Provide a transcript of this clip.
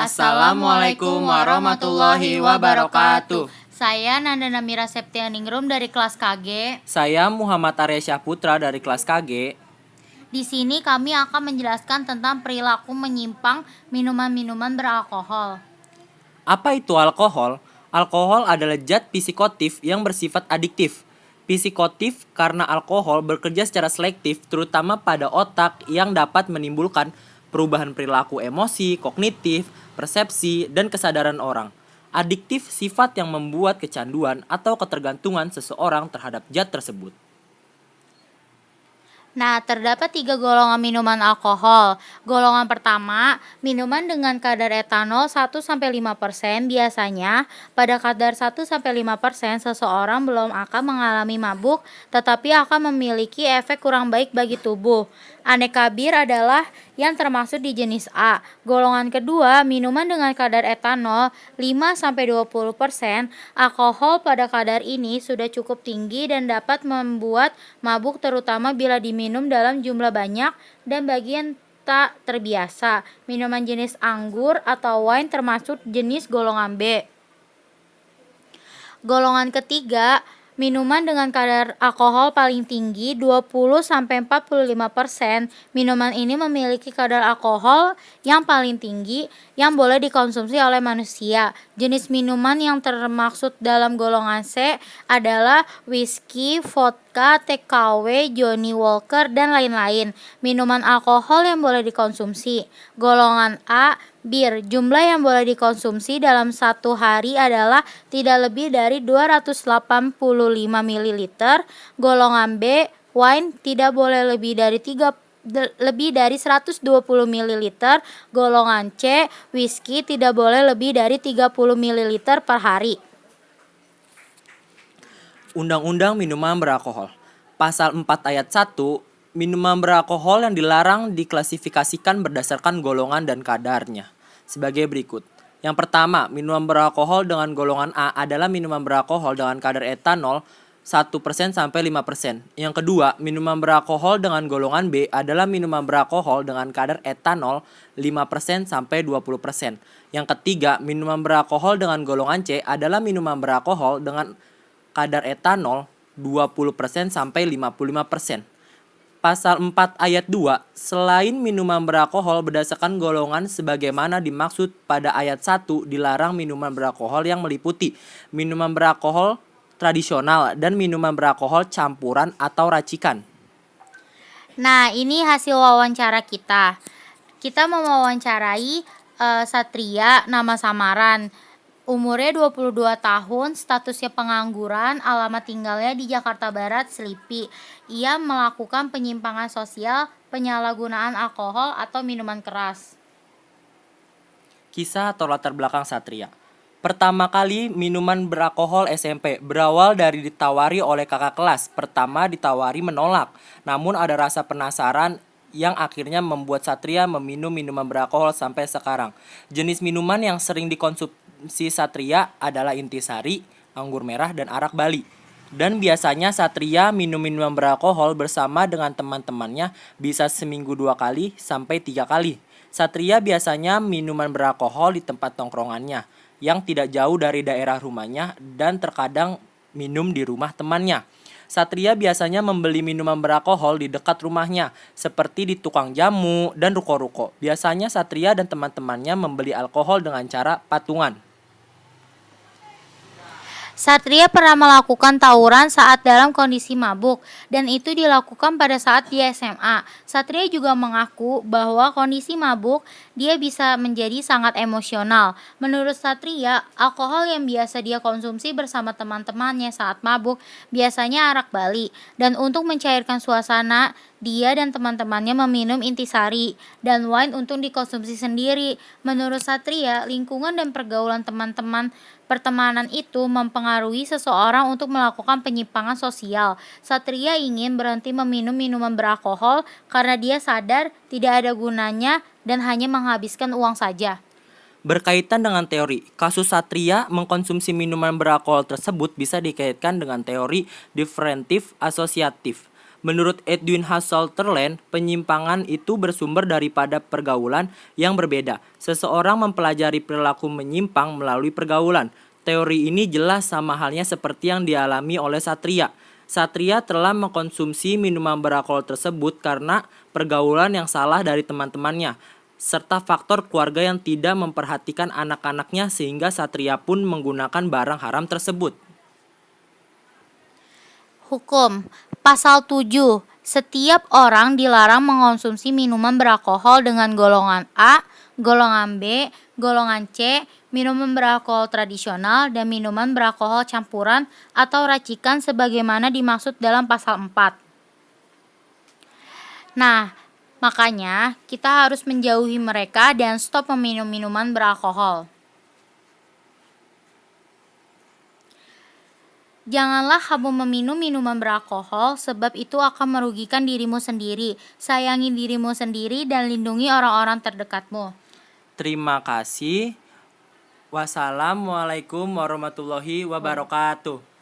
Assalamualaikum warahmatullahi wabarakatuh. Saya Nandana Mira Septianingrum dari kelas KG. Saya Muhammad Arya Syahputra dari kelas KG. Di sini kami akan menjelaskan tentang perilaku menyimpang minuman-minuman beralkohol. Apa itu alkohol? Alkohol adalah zat psikotif yang bersifat adiktif. Psikotif karena alkohol bekerja secara selektif terutama pada otak yang dapat menimbulkan perubahan perilaku emosi, kognitif, persepsi, dan kesadaran orang. Adiktif sifat yang membuat kecanduan atau ketergantungan seseorang terhadap zat tersebut. Nah, terdapat 3 golongan minuman alkohol. Golongan pertama, minuman dengan kadar etanol 1-5%. Biasanya, pada kadar 1-5% seseorang belum akan mengalami mabuk, tetapi akan memiliki efek kurang baik bagi tubuh. Aneka bir adalah yang termasuk di jenis A. Golongan kedua, minuman dengan kadar etanol 5-20%. Alkohol pada kadar ini sudah cukup tinggi dan dapat membuat mabuk terutama bila diminum dalam jumlah banyak dan bagi yang tak terbiasa. Minuman jenis anggur atau wine termasuk jenis golongan B. Golongan ketiga, minuman dengan kadar alkohol paling tinggi 20-45%. Minuman ini memiliki kadar alkohol yang paling tinggi yang boleh dikonsumsi oleh manusia. Jenis minuman yang termaksud dalam golongan C adalah whisky, vodka, TKW, Johnny Walker, dan lain-lain. Minuman alkohol yang boleh dikonsumsi. Golongan A, bir. Jumlah yang boleh dikonsumsi dalam satu hari adalah tidak lebih dari 285 ml. Golongan B, wine, tidak boleh lebih dari 120 ml. Golongan C, whisky, tidak boleh lebih dari 30 ml per hari. Undang-Undang Minuman Beralkohol. Pasal 4 ayat 1, minuman beralkohol yang dilarang diklasifikasikan berdasarkan golongan dan kadarnya sebagai berikut. Yang pertama, minuman beralkohol dengan golongan A adalah minuman beralkohol dengan kadar etanol 1% sampai 5%. Yang kedua, minuman beralkohol dengan golongan B adalah minuman beralkohol dengan kadar etanol 5% sampai 20%. Yang ketiga, minuman beralkohol dengan golongan C adalah minuman beralkohol dengan kadar etanol 20% sampai 55%. Pasal 4 ayat 2, selain minuman beralkohol berdasarkan golongan sebagaimana dimaksud pada ayat 1, dilarang minuman beralkohol yang meliputi minuman beralkohol tradisional dan minuman beralkohol campuran atau racikan. Nah, ini hasil wawancara kita. Kita mewawancarai Satria, nama samaran. Umurnya 22 tahun, statusnya pengangguran, alamat tinggalnya di Jakarta Barat, Selipi. Ia melakukan penyimpangan sosial, penyalahgunaan alkohol atau minuman keras. Kisah atau latar belakang Satria. Pertama kali minuman beralkohol SMP berawal dari ditawari oleh kakak kelas. Pertama ditawari menolak, namun ada rasa penasaran yang akhirnya membuat Satria meminum minuman beralkohol sampai sekarang. Jenis minuman yang sering dikonsumsi Satria adalah intisari, anggur merah, dan arak Bali. Dan biasanya Satria minum minuman beralkohol bersama dengan teman-temannya bisa seminggu 2 kali sampai 3 kali. Satria biasanya minuman beralkohol di tempat tongkrongannya yang tidak jauh dari daerah rumahnya dan terkadang minum di rumah temannya. Satria biasanya membeli minuman beralkohol di dekat rumahnya, seperti di tukang jamu dan ruko-ruko. Biasanya Satria dan teman-temannya membeli alkohol dengan cara patungan. Satria pernah melakukan tawuran saat dalam kondisi mabuk, dan itu dilakukan pada saat dia SMA. Satria juga mengaku bahwa kondisi mabuk dia bisa menjadi sangat emosional. Menurut Satria, alkohol yang biasa dia konsumsi bersama teman-temannya saat mabuk biasanya arak Bali, dan untuk mencairkan suasana, dia dan teman-temannya meminum intisari dan wine untuk dikonsumsi sendiri. Menurut Satria, lingkungan dan pergaulan teman-teman pertemanan itu mempengaruhi seseorang untuk melakukan penyimpangan sosial. Satria ingin berhenti meminum minuman beralkohol karena dia sadar tidak ada gunanya dan hanya menghabiskan uang saja. Berkaitan dengan teori, kasus Satria mengkonsumsi minuman beralkohol tersebut bisa dikaitkan dengan teori diferentif asosiatif. Menurut Edwin Sutherland, penyimpangan itu bersumber daripada pergaulan yang berbeda. Seseorang mempelajari perilaku menyimpang melalui pergaulan. Teori ini jelas sama halnya seperti yang dialami oleh Satria. Satria telah mengkonsumsi minuman beralkohol tersebut karena pergaulan yang salah dari teman-temannya, serta faktor keluarga yang tidak memperhatikan anak-anaknya sehingga Satria pun menggunakan barang haram tersebut. Hukum. Pasal 7. Setiap orang dilarang mengonsumsi minuman beralkohol dengan golongan A, golongan B, golongan C, minuman beralkohol tradisional, dan minuman beralkohol campuran atau racikan sebagaimana dimaksud dalam pasal 4. Nah, makanya kita harus menjauhi mereka dan stop meminum minuman beralkohol. Janganlah kamu meminum minuman beralkohol sebab itu akan merugikan dirimu sendiri. Sayangi dirimu sendiri dan lindungi orang-orang terdekatmu. Terima kasih. Wassalamualaikum warahmatullahi wabarakatuh.